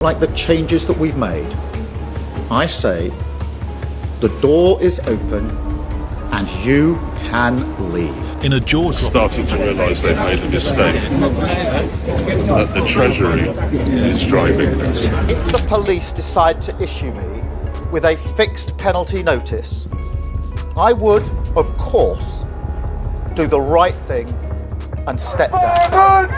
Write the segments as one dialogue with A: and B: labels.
A: like the changes that we've made, I say the door is open and you can leave.
B: In a jaw
C: starting to realise they've made a mistake, that the Treasury is driving this.
A: If the police decide to issue me with a fixed penalty notice, I would, of course, do the right thing and step down.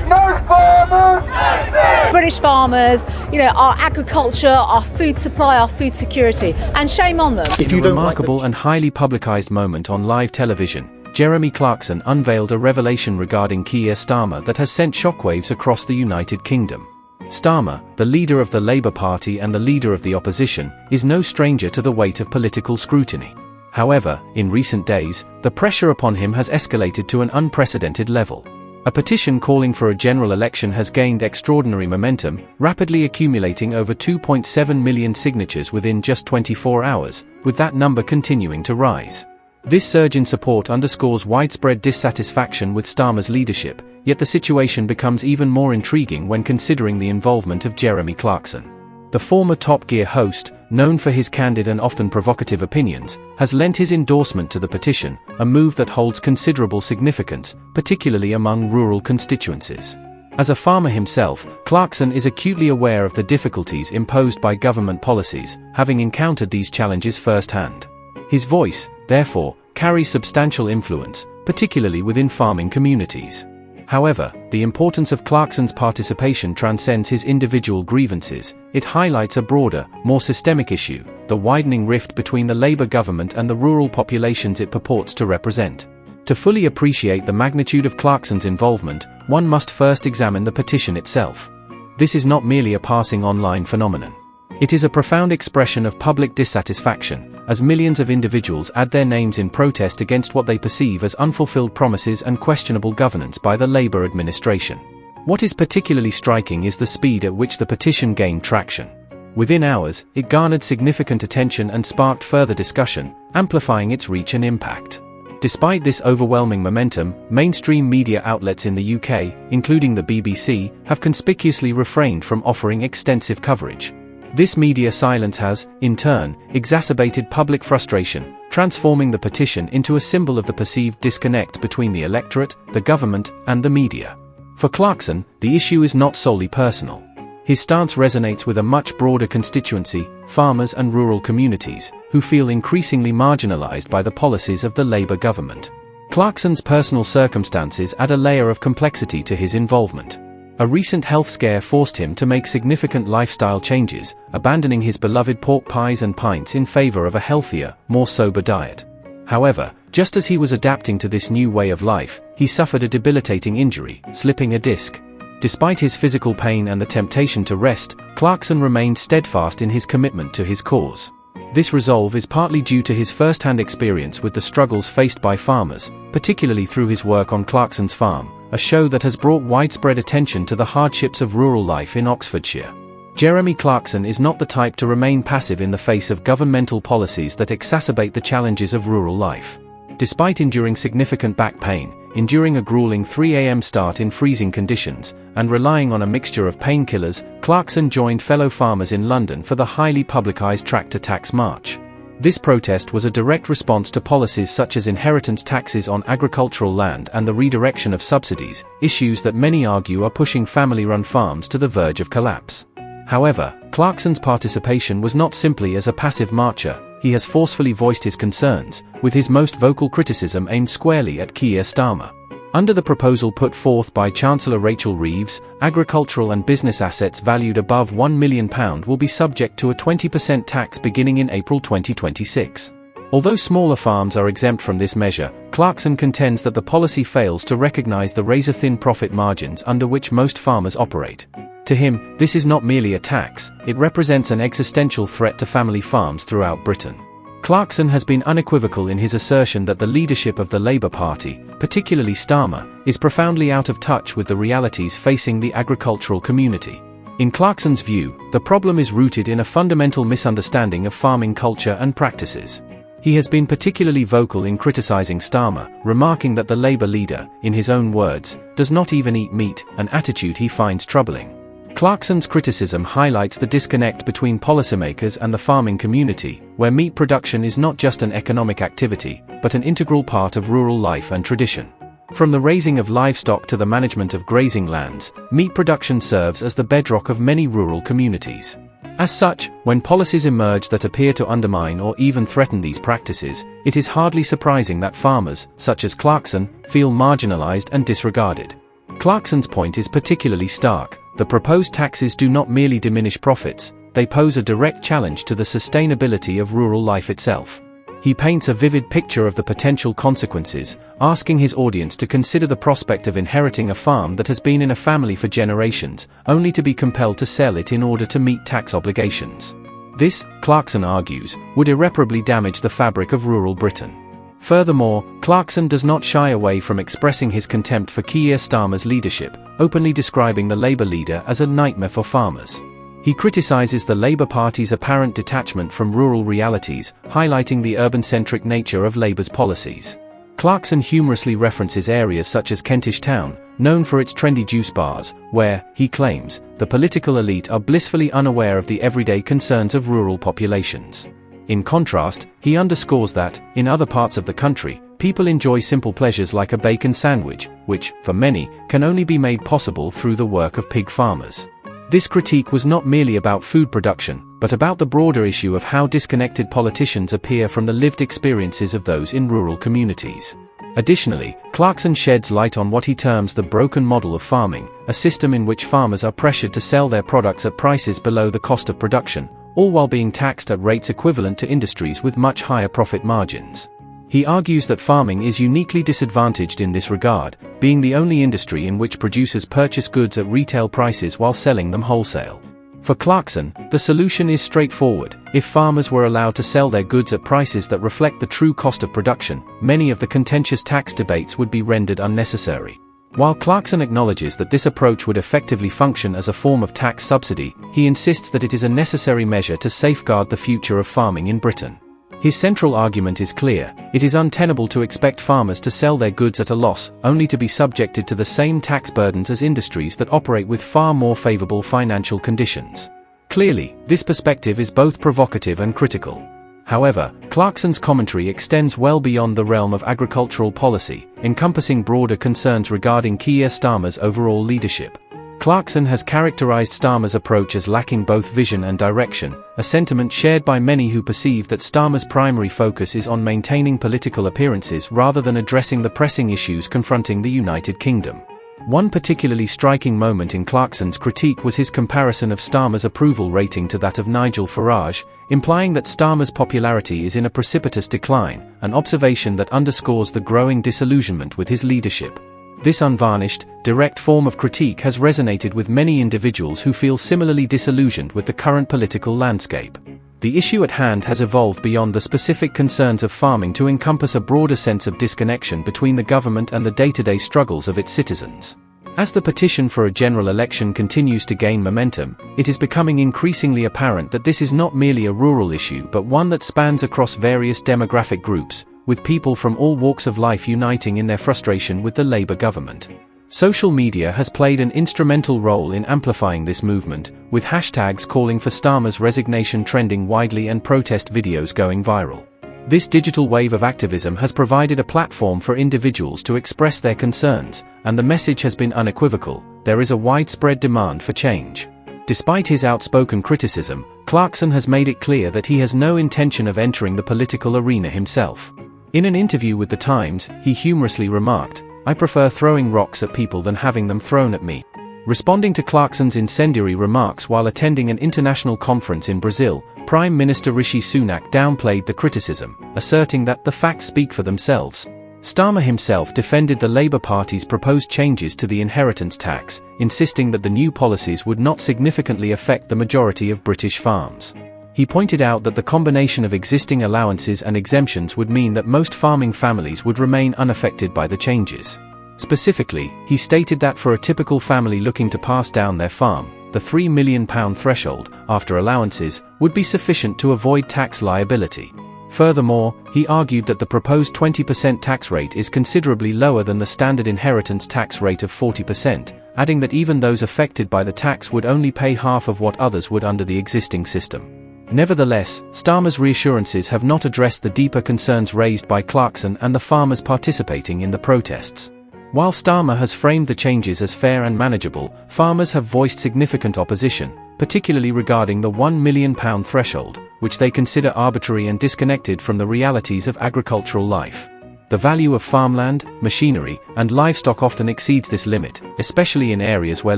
D: No farmers!
E: British farmers, our agriculture, our food supply, our food security, and shame on them.
F: In a remarkable and highly publicised moment on live television, Jeremy Clarkson unveiled a revelation regarding Keir Starmer that has sent shockwaves across the United Kingdom. Starmer, the leader of the Labour Party and the leader of the opposition, is no stranger to the weight of political scrutiny. However, in recent days, the pressure upon him has escalated to an unprecedented level. A petition calling for a general election has gained extraordinary momentum, rapidly accumulating over 2.7 million signatures within just 24 hours, with that number continuing to rise. This surge in support underscores widespread dissatisfaction with Starmer's leadership, yet the situation becomes even more intriguing when considering the involvement of Jeremy Clarkson. The former Top Gear host, known for his candid and often provocative opinions, has lent his endorsement to the petition, a move that holds considerable significance, particularly among rural constituencies. As a farmer himself, Clarkson is acutely aware of the difficulties imposed by government policies, having encountered these challenges firsthand. His voice, therefore, carries substantial influence, particularly within farming communities. However, the importance of Clarkson's participation transcends his individual grievances. It highlights a broader, more systemic issue, the widening rift between the Labour government and the rural populations it purports to represent. To fully appreciate the magnitude of Clarkson's involvement, one must first examine the petition itself. This is not merely a passing online phenomenon. It is a profound expression of public dissatisfaction, as millions of individuals add their names in protest against what they perceive as unfulfilled promises and questionable governance by the Labour administration. What is particularly striking is the speed at which the petition gained traction. Within hours, it garnered significant attention and sparked further discussion, amplifying its reach and impact. Despite this overwhelming momentum, mainstream media outlets in the UK, including the BBC, have conspicuously refrained from offering extensive coverage. This media silence has, in turn, exacerbated public frustration, transforming the petition into a symbol of the perceived disconnect between the electorate, the government, and the media. For Clarkson, the issue is not solely personal. His stance resonates with a much broader constituency, farmers and rural communities, who feel increasingly marginalised by the policies of the Labour government. Clarkson's personal circumstances add a layer of complexity to his involvement. A recent health scare forced him to make significant lifestyle changes, abandoning his beloved pork pies and pints in favour of a healthier, more sober diet. However, just as he was adapting to this new way of life, he suffered a debilitating injury, slipping a disc. Despite his physical pain and the temptation to rest, Clarkson remained steadfast in his commitment to his cause. This resolve is partly due to his first-hand experience with the struggles faced by farmers, particularly through his work on Clarkson's Farm, a show that has brought widespread attention to the hardships of rural life in Oxfordshire. Jeremy Clarkson is not the type to remain passive in the face of governmental policies that exacerbate the challenges of rural life. Despite enduring significant back pain, enduring a grueling 3 a.m. start in freezing conditions, and relying on a mixture of painkillers, Clarkson joined fellow farmers in London for the highly publicised Tractor Tax March. This protest was a direct response to policies such as inheritance taxes on agricultural land and the redirection of subsidies, issues that many argue are pushing family-run farms to the verge of collapse. However, Clarkson's participation was not simply as a passive marcher. He has forcefully voiced his concerns, with his most vocal criticism aimed squarely at Keir Starmer. Under the proposal put forth by Chancellor Rachel Reeves, agricultural and business assets valued above £1 million will be subject to a 20% tax beginning in April 2026. Although smaller farms are exempt from this measure, Clarkson contends that the policy fails to recognise the razor-thin profit margins under which most farmers operate. To him, this is not merely a tax, it represents an existential threat to family farms throughout Britain. Clarkson has been unequivocal in his assertion that the leadership of the Labour Party, particularly Starmer, is profoundly out of touch with the realities facing the agricultural community. In Clarkson's view, the problem is rooted in a fundamental misunderstanding of farming culture and practices. He has been particularly vocal in criticising Starmer, remarking that the Labour leader, in his own words, does not even eat meat, an attitude he finds troubling. Clarkson's criticism highlights the disconnect between policymakers and the farming community, where meat production is not just an economic activity, but an integral part of rural life and tradition. From the raising of livestock to the management of grazing lands, meat production serves as the bedrock of many rural communities. As such, when policies emerge that appear to undermine or even threaten these practices, it is hardly surprising that farmers, such as Clarkson, feel marginalized and disregarded. Clarkson's point is particularly stark. The proposed taxes do not merely diminish profits, they pose a direct challenge to the sustainability of rural life itself. He paints a vivid picture of the potential consequences, asking his audience to consider the prospect of inheriting a farm that has been in a family for generations, only to be compelled to sell it in order to meet tax obligations. This, Clarkson argues, would irreparably damage the fabric of rural Britain. Furthermore, Clarkson does not shy away from expressing his contempt for Keir Starmer's leadership, openly describing the Labour leader as a nightmare for farmers. He criticizes the Labour Party's apparent detachment from rural realities, highlighting the urban-centric nature of Labour's policies. Clarkson humorously references areas such as Kentish Town, known for its trendy juice bars, where, he claims, the political elite are blissfully unaware of the everyday concerns of rural populations. In contrast, he underscores that, in other parts of the country, people enjoy simple pleasures like a bacon sandwich, which, for many, can only be made possible through the work of pig farmers. This critique was not merely about food production, but about the broader issue of how disconnected politicians appear from the lived experiences of those in rural communities. Additionally, Clarkson sheds light on what he terms the broken model of farming, a system in which farmers are pressured to sell their products at prices below the cost of production, all while being taxed at rates equivalent to industries with much higher profit margins. He argues that farming is uniquely disadvantaged in this regard, being the only industry in which producers purchase goods at retail prices while selling them wholesale. For Clarkson, the solution is straightforward. If farmers were allowed to sell their goods at prices that reflect the true cost of production, many of the contentious tax debates would be rendered unnecessary. While Clarkson acknowledges that this approach would effectively function as a form of tax subsidy, he insists that it is a necessary measure to safeguard the future of farming in Britain. His central argument is clear: it is untenable to expect farmers to sell their goods at a loss, only to be subjected to the same tax burdens as industries that operate with far more favorable financial conditions. Clearly, this perspective is both provocative and critical. However, Clarkson's commentary extends well beyond the realm of agricultural policy, encompassing broader concerns regarding Keir Starmer's overall leadership. Clarkson has characterized Starmer's approach as lacking both vision and direction, a sentiment shared by many who perceive that Starmer's primary focus is on maintaining political appearances rather than addressing the pressing issues confronting the United Kingdom. One particularly striking moment in Clarkson's critique was his comparison of Starmer's approval rating to that of Nigel Farage, implying that Starmer's popularity is in a precipitous decline, an observation that underscores the growing disillusionment with his leadership. This unvarnished, direct form of critique has resonated with many individuals who feel similarly disillusioned with the current political landscape. The issue at hand has evolved beyond the specific concerns of farming to encompass a broader sense of disconnection between the government and the day-to-day struggles of its citizens. As the petition for a general election continues to gain momentum, it is becoming increasingly apparent that this is not merely a rural issue but one that spans across various demographic groups, with people from all walks of life uniting in their frustration with the Labour government. Social media has played an instrumental role in amplifying this movement, with hashtags calling for Starmer's resignation trending widely and protest videos going viral. This digital wave of activism has provided a platform for individuals to express their concerns, and the message has been unequivocal: there is a widespread demand for change. Despite his outspoken criticism, Clarkson has made it clear that he has no intention of entering the political arena himself. In an interview with The Times, he humorously remarked, "I prefer throwing rocks at people than having them thrown at me." Responding to Clarkson's incendiary remarks while attending an international conference in Brazil, Prime Minister Rishi Sunak downplayed the criticism, asserting that the facts speak for themselves. Starmer himself defended the Labour Party's proposed changes to the inheritance tax, insisting that the new policies would not significantly affect the majority of British farms. He pointed out that the combination of existing allowances and exemptions would mean that most farming families would remain unaffected by the changes. Specifically, he stated that for a typical family looking to pass down their farm, the £3 million threshold, after allowances, would be sufficient to avoid tax liability. Furthermore, he argued that the proposed 20% tax rate is considerably lower than the standard inheritance tax rate of 40%, adding that even those affected by the tax would only pay half of what others would under the existing system. Nevertheless, Starmer's reassurances have not addressed the deeper concerns raised by Clarkson and the farmers participating in the protests. While Starmer has framed the changes as fair and manageable, farmers have voiced significant opposition, particularly regarding the £1 million threshold, which they consider arbitrary and disconnected from the realities of agricultural life. The value of farmland, machinery, and livestock often exceeds this limit, especially in areas where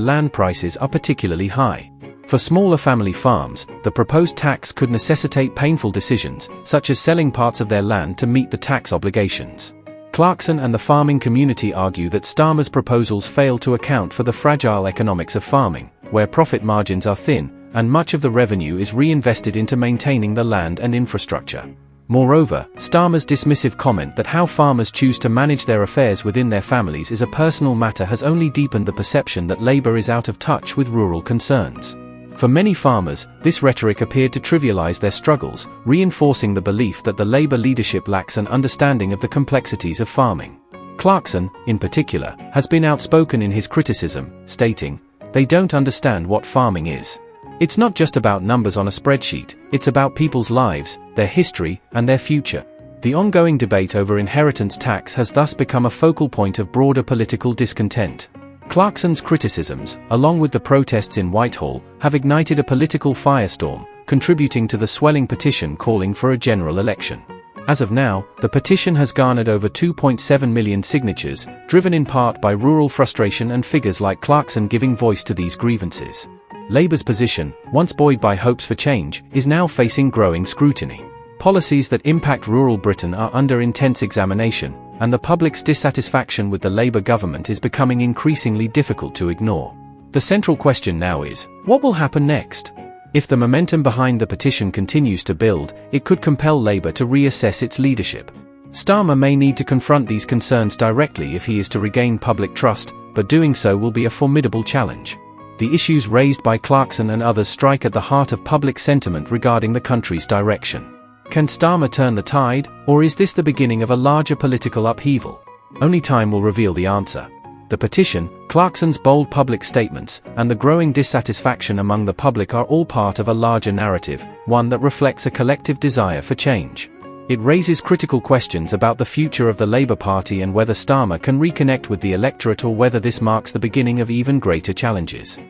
F: land prices are particularly high. For smaller family farms, the proposed tax could necessitate painful decisions, such as selling parts of their land to meet the tax obligations. Clarkson and the farming community argue that Starmer's proposals fail to account for the fragile economics of farming, where profit margins are thin, and much of the revenue is reinvested into maintaining the land and infrastructure. Moreover, Starmer's dismissive comment that how farmers choose to manage their affairs within their families is a personal matter has only deepened the perception that Labour is out of touch with rural concerns. For many farmers, this rhetoric appeared to trivialize their struggles, reinforcing the belief that the Labour leadership lacks an understanding of the complexities of farming. Clarkson, in particular, has been outspoken in his criticism, stating, "They don't understand what farming is. It's not just about numbers on a spreadsheet, it's about people's lives, their history, and their future." The ongoing debate over inheritance tax has thus become a focal point of broader political discontent. Clarkson's criticisms, along with the protests in Whitehall, have ignited a political firestorm, contributing to the swelling petition calling for a general election. As of now, the petition has garnered over 2.7 million signatures, driven in part by rural frustration and figures like Clarkson giving voice to these grievances. Labour's position, once buoyed by hopes for change, is now facing growing scrutiny. Policies that impact rural Britain are under intense examination, and the public's dissatisfaction with the Labour government is becoming increasingly difficult to ignore. The central question now is, what will happen next? If the momentum behind the petition continues to build, it could compel Labour to reassess its leadership. Starmer may need to confront these concerns directly if he is to regain public trust, but doing so will be a formidable challenge. The issues raised by Clarkson and others strike at the heart of public sentiment regarding the country's direction. Can Starmer turn the tide, or is this the beginning of a larger political upheaval? Only time will reveal the answer. The petition, Clarkson's bold public statements, and the growing dissatisfaction among the public are all part of a larger narrative, one that reflects a collective desire for change. It raises critical questions about the future of the Labour Party and whether Starmer can reconnect with the electorate or whether this marks the beginning of even greater challenges.